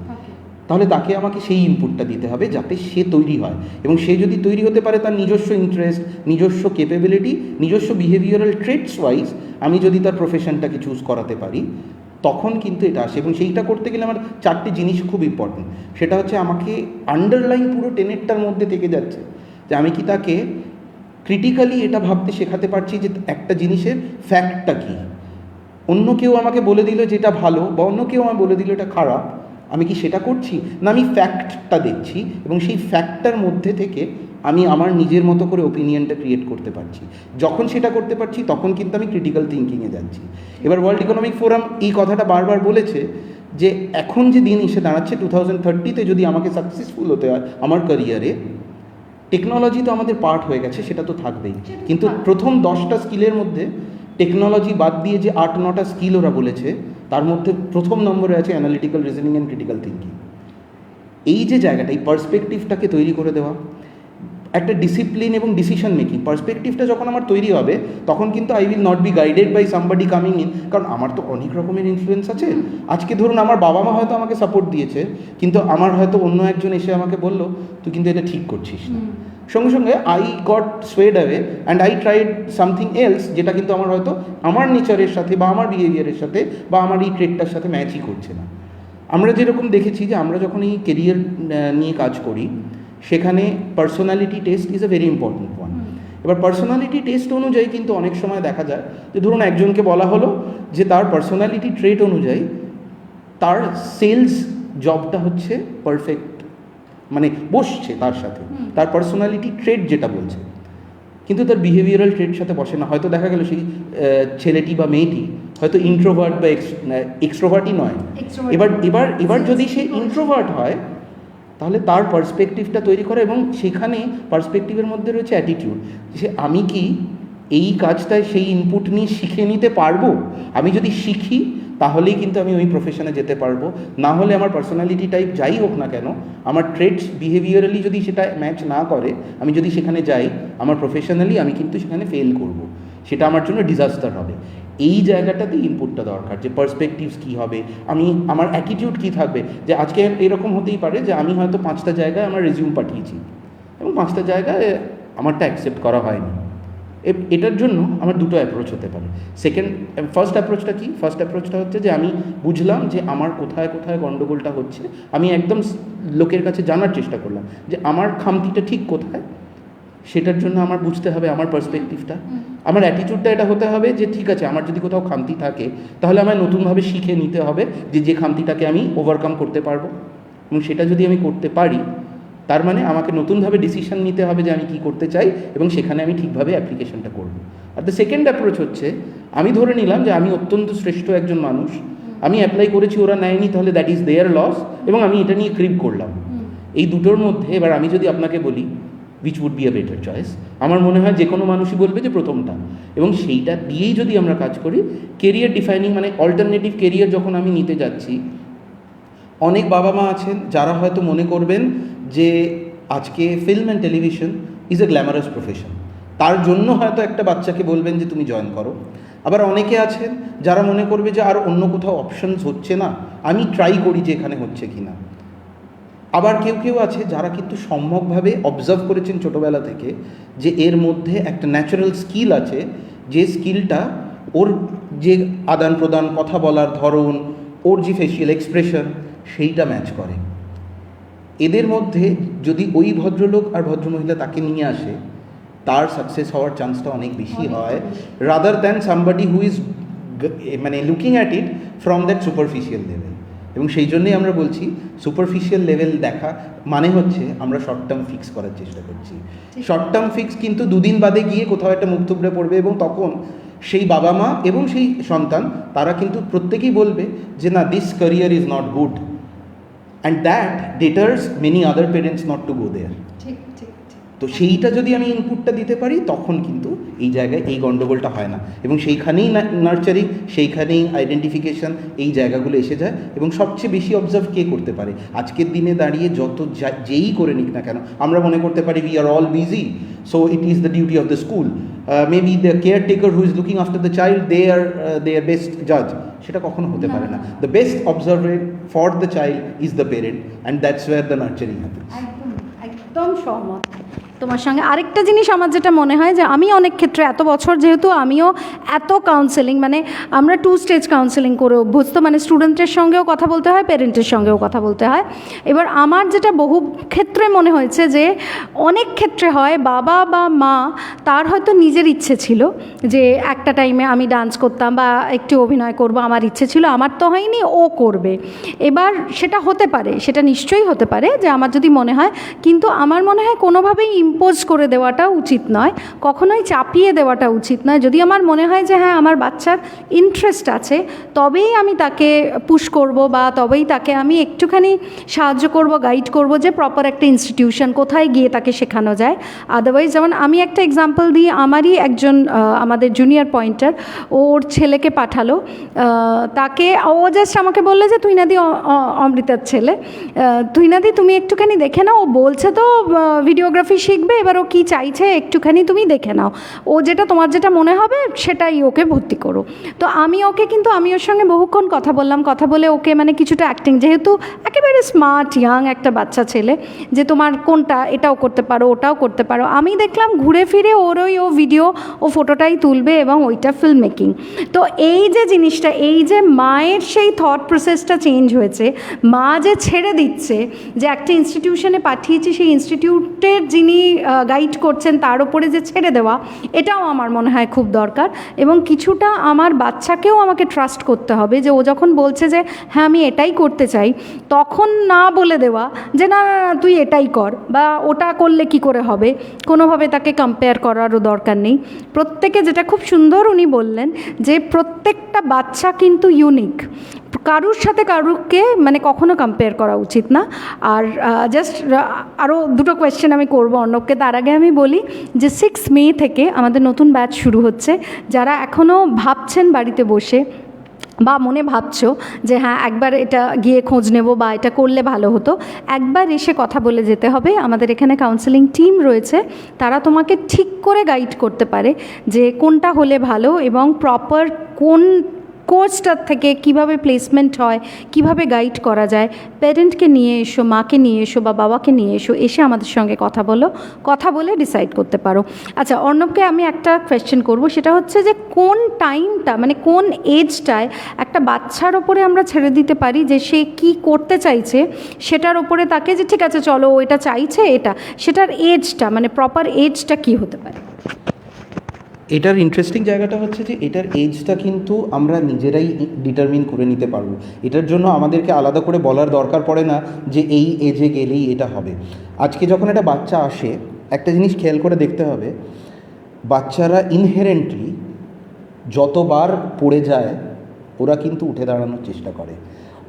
Speaker 2: তাহলে তাকে আমাকে সেই ইনপুটটা দিতে হবে যাতে সে তৈরি হয়, এবং সে যদি তৈরি হতে পারে তার নিজস্ব ইন্টারেস্ট, নিজস্ব ক্যাপেবিলিটি, নিজস্ব বিহেভিয়ারাল ট্রেটস ওয়াইজ আমি যদি তার প্রফেশনটাকে চুজ করাতে পারি, তখন কিন্তু এটা আসে। এবং সেইটা করতে গেলে আমার 4টে জিনিস খুব ইম্পর্টেন্ট। সেটা হচ্ছে আমাকে আন্ডারলাইন পুরো টেনেটটার মধ্যে থেকে যাচ্ছে যে আমি কি তাকে ক্রিটিক্যালি এটা ভাবতে শেখাতে পারছি যে একটা জিনিসের ফ্যাক্টটা কী। অন্য কেউ আমাকে বলে দিল যেটা ভালো, বা অন্য কেউ আমাকে বলে দিল এটা খারাপ, আমি কি সেটা করছি না, আমি ফ্যাক্টটা দেখছি, এবং সেই ফ্যাক্টটার মধ্যে থেকে আমি আমার নিজের মতো করে ওপিনিয়নটা ক্রিয়েট করতে পারছি। যখন সেটা করতে পারছি তখন কিন্তু আমি ক্রিটিক্যাল থিঙ্কিংয়ে যাচ্ছি। এবার ওয়ার্ল্ড ইকোনমিক ফোরাম এই কথাটা বারবার বলেছে যে এখন যে দিন এসে দাঁড়াচ্ছে 2030-তে যদি আমাকে সাকসেসফুল হতে হয় আমার ক্যারিয়ারে, টেকনোলজি তো আমাদের পার্ট হয়ে গেছে, সেটা তো থাকবেই, কিন্তু প্রথম 10টা স্কিলের মধ্যে টেকনোলজি বাদ দিয়ে যে 8-9টা স্কিল ওরা বলেছে, তার মধ্যে প্রথম নম্বরে আছে analytical reasoning and critical thinking. এই যে জায়গাটা, এই পার্সপেক্টিভটাকে তৈরি করে দেওয়া, একটা ডিসিপ্লিন এবং ডিসিশন মেকিং পার্সপেক্টিভটা যখন আমার তৈরি হবে তখন কিন্তু I will not be guided by somebody coming in, কারণ আমার তো অনেক রকমের ইনফ্লুয়েন্স আছে। আজকে ধরুন আমার বাবা মা হয়তো আমাকে সাপোর্ট দিয়েছে, কিন্তু আমার হয়তো অন্য একজন এসে আমাকে বললো তুই কিন্তু এটা ঠিক করছিস না, সঙ্গে সঙ্গে I got সোয়েড away and I tried something else, যেটা কিন্তু আমার হয়তো আমার নেচারের সাথে বা আমার বিহেভিয়ারের সাথে বা আমার এই ট্রেডটার সাথে ম্যাচই করছে না। আমরা যেরকম দেখেছি যে আমরা যখন এই কেরিয়ার নিয়ে কাজ করি সেখানে personality test is a very important one. এবার পার্সোনালিটি টেস্ট অনুযায়ী কিন্তু অনেক সময় দেখা যায় যে ধরুন একজনকে বলা হলো যে তার পার্সোনালিটি ট্রেট অনুযায়ী তার সেলস জবটা হচ্ছে পারফেক্ট, মানে বসছে তার সাথে, তার পার্সোনালিটি ট্রেট যেটা বলছে, কিন্তু তার বিহেভিয়ারাল ট্রেট সাথে বসে না। হয়তো দেখা গেল সেই ছেলেটি বা মেয়েটি হয়তো ইন্ট্রোভার্ট বা এক্সট্রোভার্টই নয়। এবার যদি সে ইন্ট্রোভার্ট হয় তাহলে তার পার্সপেক্টিভটা তৈরি করে, এবং সেখানে পার্সপেক্টিভের মধ্যে রয়েছে অ্যাটিটিউড, যে আমি কি এই কাজটায় সেই ইনপুট নিয়ে শিখে নিতে পারবো। আমি যদি শিখি তাহলেই কিন্তু আমি ওই প্রফেশনে যেতে পারবো, না হলে আমার পার্সোনালিটি টাইপ যাই হোক না কেন, আমার ট্রেডস বিহেভিয়ারালি যদি সেটা ম্যাচ না করে, আমি যদি সেখানে যাই, আমার প্রফেশনালি আমি কিন্তু সেখানে ফেল করব, সেটা আমার জন্য ডিজাস্টার হবে। এই জায়গাটাতে ইনপুটটা দরকার, যে পার্সপেক্টিভস কী হবে, আমার অ্যাটিটিউড কী থাকবে। যে আজকে এরকম হতেই পারে যে আমি হয়তো 5টা জায়গায় আমার রেজিউম পাঠিয়েছি এবং 5টা জায়গায় আমারটা অ্যাকসেপ্ট করা হয়নি। এটার জন্য আমার দুটো অ্যাপ্রোচ হতে পারে। ফার্স্ট অ্যাপ্রোচটা কি? ফার্স্ট অ্যাপ্রোচটা হচ্ছে যে আমি বুঝলাম যে আমার কোথায় কোথায় গণ্ডগোলটা হচ্ছে, আমি একদম লোকের কাছে জানার চেষ্টা করলাম যে আমার খামতিটা ঠিক কোথায়। সেটার জন্য আমার বুঝতে হবে আমার পার্সপেক্টিভটা, আমার অ্যাটিটিউডটা এটা হতে হবে যে ঠিক আছে, আমার যদি কোথাও খামতি থাকে তাহলে আমায় নতুনভাবে শিখে নিতে হবে যে খামতিটাকে আমি ওভারকাম করতে পারবো, এবং সেটা যদি আমি করতে পারি তার মানে আমাকে নতুনভাবে ডিসিশন নিতে হবে যে আমি কী করতে চাই, এবং সেখানে আমি ঠিকভাবে অ্যাপ্লিকেশনটা করব। আর দ্য সেকেন্ড অ্যাপ্রোচ হচ্ছে আমি ধরে নিলাম যে আমি অত্যন্ত শ্রেষ্ঠ একজন মানুষ, আমি অ্যাপ্লাই করেছি, ওরা নেয়নি, তাহলে দ্যাট ইজ দেয়ার লস, এবং আমি এটা নিয়ে ক্রিপ করলাম। এই দুটোর মধ্যে এবার আমি যদি আপনাকে বলি which would be a better choice, আমার মনে হয় যে কোনো মানুষই বলবে যে প্রথমটা, এবং সেইটা দিয়েই যদি আমরা কাজ করি কেরিয়ার ডিফাইনিং, মানে অল্টারনেটিভ কেরিয়ার যখন আমি নিতে যাচ্ছি, অনেক বাবা মা আছেন যারা হয়তো মনে করবেন যে আজকে film and television is a glamorous profession, তার জন্য হয়তো একটা বাচ্চাকে বলবেন যে তুমি জয়েন করো। আবার অনেকে আছেন যারা মনে করবে যে আর অন্য কোথাও অপশনস হচ্ছে না, আমি ট্রাই করি যে এখানে হচ্ছে কি না। আবার কেউ আছে যারা কিন্তু সম্যকভাবে অবজার্ভ করেছেন ছোটোবেলা থেকে যে এর মধ্যে একটা ন্যাচারাল স্কিল আছে, যে স্কিলটা ওর যে আদান প্রদান, কথা বলার ধরন, ওর যে ফেসিয়াল এক্সপ্রেশন, সেইটা ম্যাচ করে। এদের মধ্যে যদি ওই ভদ্রলোক আর ভদ্রমহিলা তাকে নিয়ে আসে, তার সাকসেস হওয়ার চান্সটা অনেক বেশি হয়, rather than somebody who is মানে looking at it from that superficial level. এবং সেই জন্যই আমরা বলছি সুপারফিশিয়াল লেভেল দেখা মানে হচ্ছে আমরা শর্ট টার্ম ফিক্স করার চেষ্টা করছি। শর্ট টার্ম ফিক্স কিন্তু দুদিন বাদে গিয়ে কোথাও একটা মুখ থুবড়ে পড়বে, এবং তখন সেই বাবা মা এবং সেই সন্তান তারা কিন্তু প্রত্যেকেই বলবে যে না, this career is not good, and that deters many other parents not to go there. তো সেইটা যদি আমি ইনপুটটা দিতে পারি তখন কিন্তু এই জায়গায় এই গণ্ডগোলটা হয় না, এবং সেইখানেই নার্চারিং, সেইখানেই আইডেন্টিফিকেশান, এই জায়গাগুলো এসে যায়। এবং সবচেয়ে বেশি অবজার্ভ কে করতে পারে আজকের দিনে দাঁড়িয়ে, যত যেই করে নিক না কেন, আমরা মনে করতে পারি we are all busy, so it is the duty of the school, maybe the caretaker who is looking after the child, they are best জাজ। সেটা কখনো হতে পারে না। The best observer for the child is the parent, and that's where the nurturing happens.
Speaker 1: একদম সহমত তোমার সঙ্গে। আরেকটা জিনিস আমার যেটা মনে হয় যে আমি অনেক ক্ষেত্রে এত বছর যেহেতু আমিও এত কাউন্সেলিং, মানে আমরা 2 স্টেজ কাউন্সেলিং করে অভ্যস্ত, মানে স্টুডেন্টের সঙ্গেও কথা বলতে হয়, পেরেন্টের সঙ্গেও কথা বলতে হয়। এবার আমার যেটা বহু ক্ষেত্রে মনে হয়েছে যে অনেক ক্ষেত্রে হয় বাবা বা মা তার হয়তো নিজের ইচ্ছে ছিল যে একটা টাইমে আমি ডান্স করতাম বা একটু অভিনয় করব, আমার ইচ্ছে ছিল, আমার তো হয়নি, ও করবে। এবার সেটা হতে পারে, সেটা নিশ্চয়ই হতে পারে যে আমার যদি মনে হয়, কিন্তু আমার মনে হয় কোনোভাবেই ইম্পোজ করে দেওয়াটা উচিত নয়, কখনোই চাপিয়ে দেওয়াটা উচিত নয়। যদি আমার মনে হয় যে হ্যাঁ আমার বাচ্চার ইন্টারেস্ট আছে, তবেই আমি তাকে পুশ করব, বা তবেই তাকে আমি একটুখানি সাহায্য করব, গাইড করব যে প্রপার একটা ইনস্টিটিউশন কোথায় গিয়ে তাকে শেখানো যায়। আদারওয়াইজ, যেমন আমি একটা এক্সাম্পল দিই, আমারই একজন আমাদের জুনিয়র পয়েন্টার, ওর ছেলেকে পাঠালো, তাকে ও জাস্ট আমাকে বললো যে তুইনাদি অমৃতার ছেলে, তুইনাদি তুমি একটুখানি দেখে নাও, ও বলছে তো ভিডিওগ্রাফি শিখবে, এবার ও কী চাইছে একটুখানি তুমি দেখে নাও, ও যেটা তোমার যেটা মনে হবে সেটাই ওকে ভর্তি করো। তো আমি ওকে কিন্তু আমি ওর সঙ্গে বহুক্ষণ কথা বললাম, কথা বলে ওকে মানে কিছুটা অ্যাক্টিং, যেহেতু একেবারে স্মার্ট ইয়াং একটা বাচ্চা ছেলে, যে তোমার কোনটা এটাও করতে পারো ওটাও করতে পারো, আমি দেখলাম ঘুরে ফিরে ওরই ও ভিডিও ও ফটোটাই তুলবে এবং ওইটা ফিল্ম মেকিং। তো এই যে জিনিসটা, এই যে মায়ের সেই থট প্রসেসটা চেঞ্জ হয়েছে, মা যে ছেড়ে দিচ্ছে, যে একটা ইনস্টিটিউশনে পাঠিয়েছি সেই ইনস্টিটিউটের যিনি গাইড করছেন তার উপরে যে ছেড়ে দেওয়া, এটাও আমার মনে হয় খুব দরকার। এবং কিছুটা আমার বাচ্চাকেও আমাকে ট্রাস্ট করতে হবে, যে ও যখন বলছে যে হ্যাঁ আমি এটাই করতে চাই, তখন না বলে দেওয়া যে না না না, তুই এটাই কর, বা ওটা করলে কি করে হবে, কোনোভাবে তাকে কম্পেয়ার করারও দরকার নেই। প্রত্যেকে, যেটা খুব সুন্দর উনি বললেন, যে প্রত্যেকটা বাচ্চা কিন্তু ইউনিক, কারুর সাথে কারুরকে মানে কখনো কম্পেয়ার করা উচিত না। আর জাস্ট আরও দুটো কোয়েশ্চেন আমি করবো অর্ণবকে, তার আগে আমি বলি যে 6 মে থেকে আমাদের নতুন ব্যাচ শুরু হচ্ছে। যারা এখনও ভাবছেন বাড়িতে বসে বা মনে ভাবছো যে হ্যাঁ একবার এটা গিয়ে খোঁজ নেব বা এটা করলে ভালো হতো, একবার এসে কথা বলে যেতে হবে। আমাদের এখানে কাউন্সেলিং টিম রয়েছে, তারা তোমাকে ঠিক করে গাইড করতে পারে যে কোনটা হলে ভালো এবং প্রপার কোন কোর্সটার থেকে কিভাবে প্লেসমেন্ট হয়, কিভাবে গাইড করা যায়। প্যারেন্টকে নিয়ে এসো, মাকে নিয়ে এসো বা বাবাকে নিয়ে এসো, এসে আমাদের সঙ্গে কথা বলো, কথা বলে ডিসাইড করতে পারো। আচ্ছা অর্ণবকে আমি একটা কোয়েশ্চেন করব, সেটা হচ্ছে যে কোন টাইমটা মানে কোন এজটায় একটা বাচ্চার ওপরে আমরা ছেড়ে দিতে পারি যে সে কি করতে চাইছে সেটার ওপরে তাকে, যে ঠিক আছে চলো ও এটা চাইছে এটা, সেটার এজটা মানে প্রপার এজটা কি হতে পারে?
Speaker 2: এটার ইন্টারেস্টিং জায়গাটা হচ্ছে যে এটার এজটা কিন্তু আমরা নিজেরাই ডিটারমিন করে নিতে পারবো। এটার জন্য আমাদেরকে আলাদা করে বলার দরকার পড়ে না যে এই এজে গেলেই এটা হবে। আজকে যখন একটা বাচ্চা আসে, একটা জিনিস খেয়াল করে দেখতে হবে, বাচ্চারা ইনহেরেন্টলি যতবার পড়ে যায় ওরা কিন্তু উঠে দাঁড়ানোর চেষ্টা করে।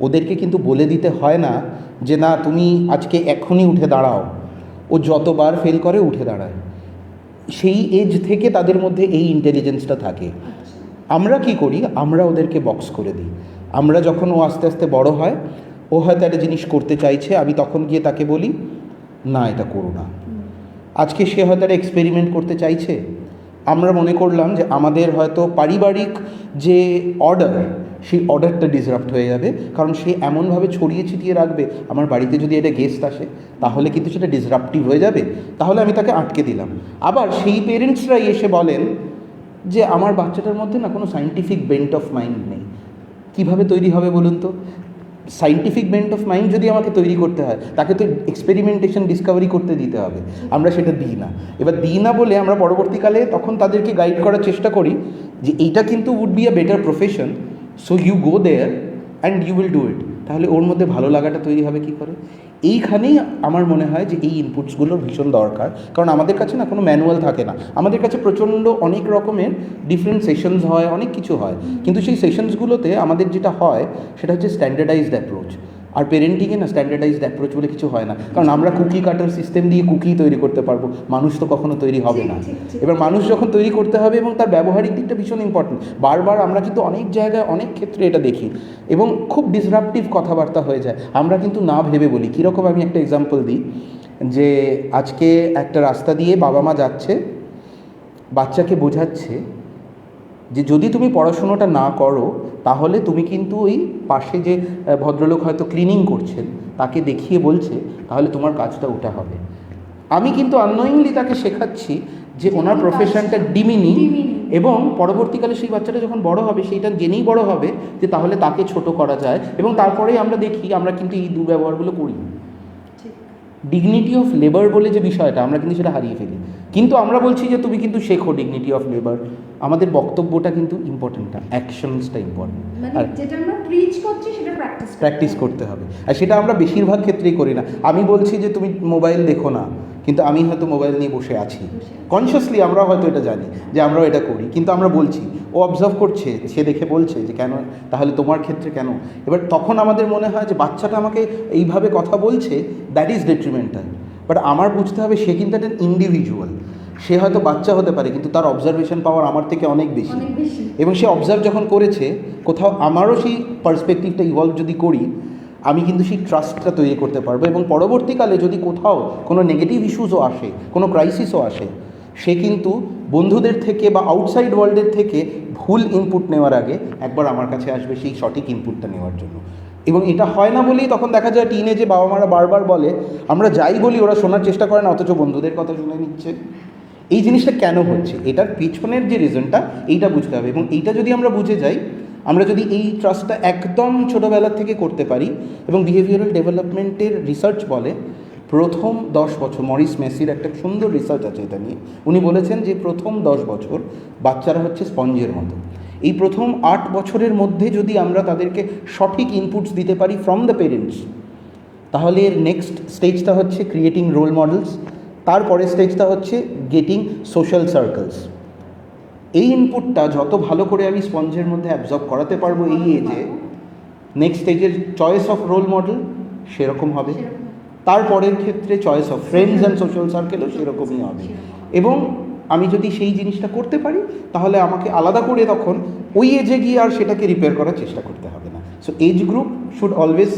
Speaker 2: ওদেরকে কিন্তু বলে দিতে হয় না যে না তুমি আজকে এখনই উঠে দাঁড়াও, ও যতবার ফেল করে উঠে দাঁড়ায়। সেই এজ থেকে তাদের মধ্যে এই ইন্টেলিজেন্সটা থাকে। আমরা কি করি, আমরা ওদেরকে বক্স করে দিই। আমরা যখন ও আস্তে আস্তে বড় হয়, ও হয়তো একটা জিনিস করতে চাইছে, আমি তখন গিয়ে তাকে বলি না এটা করো না। আজকে সে হয়তো একটা এক্সপেরিমেন্ট করতে চাইছে, আমরা মনে করলাম যে আমাদের হয়তো পারিবারিক যে অর্ডার, সেই অর্ডারটা ডিসরাপ্ট হয়ে যাবে, কারণ সে এমনভাবে ছড়িয়ে ছিটিয়ে রাখবে, আমার বাড়িতে যদি এটা গেস্ট আসে তাহলে কিন্তু সেটা ডিসরাপ্টিভ হয়ে যাবে, তাহলে আমি তাকে আটকে দিলাম। আবার সেই পেরেন্টসরাই এসে বলেন যে আমার বাচ্চাটার মধ্যে না কোনো সায়েন্টিফিক বেন্ট অফ মাইন্ড নেই। কীভাবে তৈরি হবে বলুন তো? সায়েন্টিফিক বেন্ট অফ মাইন্ড যদি আমাকে তৈরি করতে হয়, তাকে তো এক্সপেরিমেন্টেশন ডিসকভারি করতে দিতে হবে। আমরা সেটা দিই না। এবার দিই না বলে আমরা পরবর্তীকালে তখন তাদেরকে গাইড করার চেষ্টা করি যে এইটা কিন্তু would be a better profession, so you go there and you will do it. তাহলে ওর মধ্যে ভালো লাগাটা তৈরি হবে কী করে? এইখানেই আমার মনে হয় যে এই ইনপুটসগুলোর ভীষণ দরকার, কারণ আমাদের কাছে না কোনো ম্যানুয়াল থাকে না। আমাদের কাছে প্রচণ্ড অনেক রকমের ডিফারেন্ট সেশনস হয়, অনেক কিছু হয়, কিন্তু সেই সেশনসগুলোতে আমাদের যেটা হয় সেটা হচ্ছে স্ট্যান্ডার্ডাইজড অ্যাপ্রোচ। আর পেরেন্টিংয়ে না স্ট্যান্ডার্ডাইজড অ্যাপ্রোচ বলে কিছু হয় না, কারণ আমরা কুকি কাটার সিস্টেম দিয়ে কুকি তৈরি করতে পারবো, মানুষ তো কখনো তৈরি হবে না। এবার মানুষ যখন তৈরি করতে হবে, এবং তার ব্যবহারিক দিকটা ভীষণ ইম্পর্টেন্ট। বারবার আমরা কিন্তু অনেক জায়গায় অনেক ক্ষেত্রে এটা দেখি, এবং খুব ডিসরাপটিভ কথাবার্তা হয়ে যায়। আমরা কিন্তু না ভেবে বলি। কীরকম, আমি একটা এক্সাম্পল দিই, যে আজকে একটা রাস্তা দিয়ে বাবা মা যাচ্ছে, বাচ্চাকে বোঝাচ্ছে যে যদি তুমি পড়াশুনোটা না করো তাহলে তুমি কিন্তু ওই পাশে যে ভদ্রলোক হয়তো ক্লিনিং করছেন তাকে দেখিয়ে বলছে তাহলে তোমার কাজটা ওটা হবে। আমি কিন্তু আননোয়িংলি তাকে শেখাচ্ছি যে ওনার প্রফেশনটা ডিমিনি, এবং পরবর্তীকালে সেই বাচ্চাটা যখন বড় হবে সেইটা জেনেই বড় হবে যে তাহলে তাকে ছোট করা যায়। এবং তারপরেই আমরা দেখি আমরা কিন্তু এই দুর্ব্যবহারগুলো করি। ডিগনিটি অফ লেবার বলে যে বিষয়টা, আমরা কিন্তু সেটা হারিয়ে ফেলি। কিন্তু আমরা বলছি যে তুমি কিন্তু শেখো ডিগনিটি অফ লেবার। আমাদের বক্তব্যটা কিন্তু ইম্পর্টেন্ট না, অ্যাকশনসটা ইম্পর্টেন্ট। আর
Speaker 1: যেটা আমরা প্রিচ করছি সেটা
Speaker 2: প্র্যাকটিস করতে হবে। আর সেটা আমরা বেশিরভাগ ক্ষেত্রেই করি না। আমি বলছি যে তুমি মোবাইল দেখো না, কিন্তু আমি হয়তো মোবাইল নিয়ে বসে আছি কনসিয়াসলি, আমরা হয়তো এটা জানি যে আমরাও এটা করি, কিন্তু আমরা বলছি, ও অবজার্ভ করছে, সে দেখে বলছে যে কেন, তাহলে তোমার ক্ষেত্রে কেন? এবার তখন আমাদের মনে হয় যে বাচ্চাটা আমাকে এইভাবে কথা বলছে, দ্যাট ইজ ডেট্রিমেন্টাল। বাট আমার বুঝতে হবে সে কিন্তু একটা ইন্ডিভিজুয়াল। সে হয়তো বাচ্চা হতে পারে, কিন্তু তার অবজারভেশন পাওয়ার আমার থেকে অনেক বেশি, এবং সে অবজার্ভ যখন করেছে কোথাও, আমারও সেই পার্সপেক্টিভটা ইভলভ যদি করি, আমি কিন্তু সেই ট্রাস্টটা তৈরি করতে পারবো, এবং পরবর্তীকালে যদি কোথাও কোনো নেগেটিভ ইস্যুসও আসে, কোনো ক্রাইসিসও আসে, সে কিন্তু বন্ধুদের থেকে বা আউটসাইড ওয়ার্ল্ডের থেকে ভুল ইনপুট নেওয়ার আগে একবার আমার কাছে আসবে সেই সঠিক ইনপুটটা নেওয়ার জন্য। এবং এটা হয় না বলেই তখন দেখা যায় টিনেজে বাবা মারা বারবার বলে, আমরা যাই বলি ওরা শোনার চেষ্টা করে না, অথচ বন্ধুদের কথা শুনে নিচ্ছে। এই জিনিসটা কেন হচ্ছে, এটার পিছনের যে রিজনটা এইটা বুঝতে হবে, এবং এইটা যদি আমরা বুঝে যাই, আমরা যদি এই ট্রাস্টটা একদম ছোটোবেলা থেকে করতে পারি, এবং বিহেভিয়ারাল ডেভেলপমেন্টের রিসার্চ বলে প্রথম 10 বছর, মরিস মেসির একটা সুন্দর রিসার্চ আছে এটা নিয়ে, উনি বলেছেন যে প্রথম 10 বছর বাচ্চারা হচ্ছে স্পঞ্জের মতো। এই প্রথম 8 বছরের মধ্যে যদি আমরা তাদেরকে সঠিক ইনপুটস দিতে পারি ফ্রম দ্য পেরেন্টস, তাহলে এর নেক্সট স্টেজটা হচ্ছে ক্রিয়েটিং রোল মডেলস, তারপরের স্টেজটা হচ্ছে গেটিং সোশ্যাল সার্কেলস। এই ইনপুটটা যত ভালো করে আমি স্পঞ্জের মধ্যে অ্যাবজর্ব করাতে পারবো এই এজে, নেক্সট স্টেজের চয়েস অফ রোল মডেল সেরকম হবে, তারপরের ক্ষেত্রে choice of friends and social সার্কেলও সেরকমই হবে। এবং আমি যদি সেই জিনিসটা করতে পারি, তাহলে আমাকে আলাদা করে তখন ওই এজে গিয়ে আর সেটাকে রিপেয়ার করার চেষ্টা করতে হবে না। So age group should always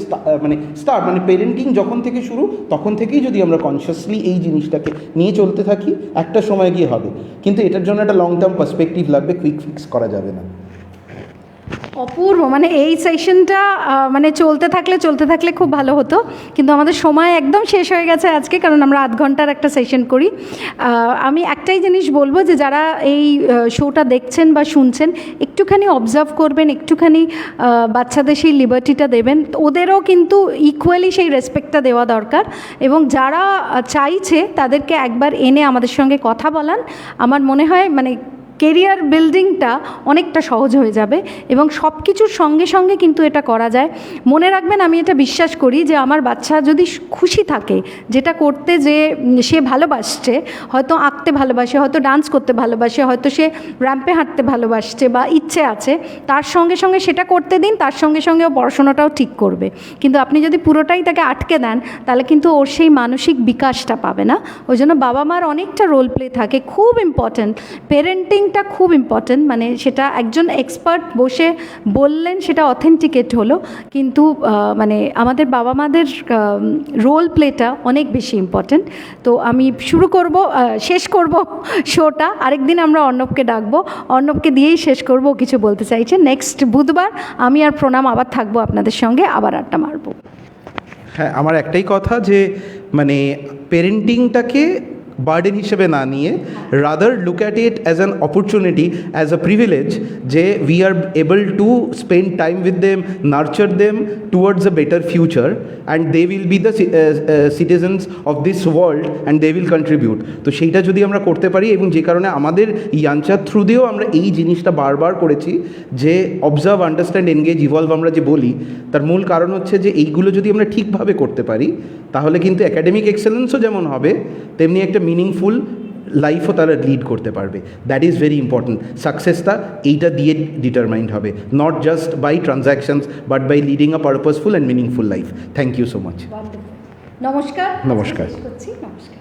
Speaker 2: start, মানে পেরেন্টিং যখন থেকে শুরু তখন থেকেই যদি আমরা কনসিয়াসলি এই জিনিসটাকে নিয়ে চলতে থাকি, একটা সময় গিয়ে হবে। কিন্তু এটার জন্য একটা লং টার্ম পার্সপেক্টিভ লাগবে, কুইক ফিক্স করা যাবে না।
Speaker 1: অপূর্ব, মানে এই সেশনটা মানে চলতে থাকলে খুব ভালো হতো, কিন্তু আমাদের সময় একদম শেষ হয়ে গেছে আজকে, কারণ আমরা আধ ঘন্টার একটা সেশন করি। আমি একটাই জিনিস বলবো যে যারা এই শোটা দেখছেন বা শুনছেন, একটুখানি অবজার্ভ করবেন, একটুখানি বাচ্চাদের সেই লিবার্টিটা দেবেন, ওদেরও কিন্তু ইকুয়ালি সেই রেসপেক্টটা দেওয়া দরকার। এবং যারা চাইছে তাদেরকে একবার এনে আমাদের সঙ্গে কথা বলান, আমার মনে হয় মানে কেরিয়ার বিল্ডিংটা অনেকটা সহজ হয়ে যাবে, এবং সব কিছুর সঙ্গে সঙ্গে কিন্তু এটা করা যায়। মনে রাখবেন, আমি এটা বিশ্বাস করি যে আমার বাচ্চা যদি খুশি থাকে যেটা করতে, যে সে ভালোবাসছে, হয়তো আঁকতে ভালোবাসে, হয়তো ডান্স করতে ভালোবাসে, হয়তো সে র্যাম্পে হাঁটতে ভালোবাসছে বা ইচ্ছে আছে, তার সঙ্গে সঙ্গে সেটা করতে দিন, তার সঙ্গে সঙ্গে ও পড়াশোনাটাও ঠিক করবে। কিন্তু আপনি যদি পুরোটাই তাকে আটকে দেন, তাহলে কিন্তু ওর সেই মানসিক বিকাশটা পাবে না। ওই জন্য বাবা মার অনেকটা রোল প্লে থাকে, খুব ইম্পর্ট্যান্ট। পেরেন্টিং খুব ইম্পর্ট্যান্ট, মানে সেটা একজন এক্সপার্ট বসে বললেন, সেটা অথেন্টিকেট হলো, কিন্তু মানে আমাদের বাবা মাদের রোল প্লেটা অনেক বেশি ইম্পর্ট্যান্ট। তো আমি শেষ করব শোটা, আরেকদিন আমরা অর্ণবকে ডাকবো, অর্ণবকে দিয়েই শেষ করব, কিছু বলতে চাইছে। নেক্সট বুধবার আমি আর প্রণাম আবার থাকবো আপনাদের সঙ্গে, আবার আড্ডা মারবো।
Speaker 2: হ্যাঁ, আমার একটাই কথা যে মানে পেরেন্টিংটাকে বার্ডেন হিসেবে না নিয়ে, rather look at it as an opportunity, as a privilege, যে we are able to spend time with them, nurture them towards a better future, and they will be the citizens of this world and they will contribute. তো সেইটা যদি আমরা করতে পারি, এবং যে কারণে আমাদের ইয়াঞ্চার থ্রু দিয়েও আমরা এই জিনিসটা বারবার করেছি যে অবজার্ভ, আন্ডারস্ট্যান্ড, এনগেজ, ইভলভ আমরা যে বলি, তার মূল কারণ হচ্ছে যে এইগুলো যদি আমরা ঠিকভাবে করতে পারি, তাহলে কিন্তু একাডেমিক এক্সেলেন্সও যেমন হবে, তেমনি একটা মিনিংফুল লাইফও তারা লিড করতে পারবে। That is very important. সাকসেসটা এইটা দিয়ে ডিটারমাইন্ড হবে, not just by transactions, but by leading a purposeful and meaningful life. Thank you so much.
Speaker 1: নমস্কার।
Speaker 2: নমস্কার।
Speaker 1: নমস্কার।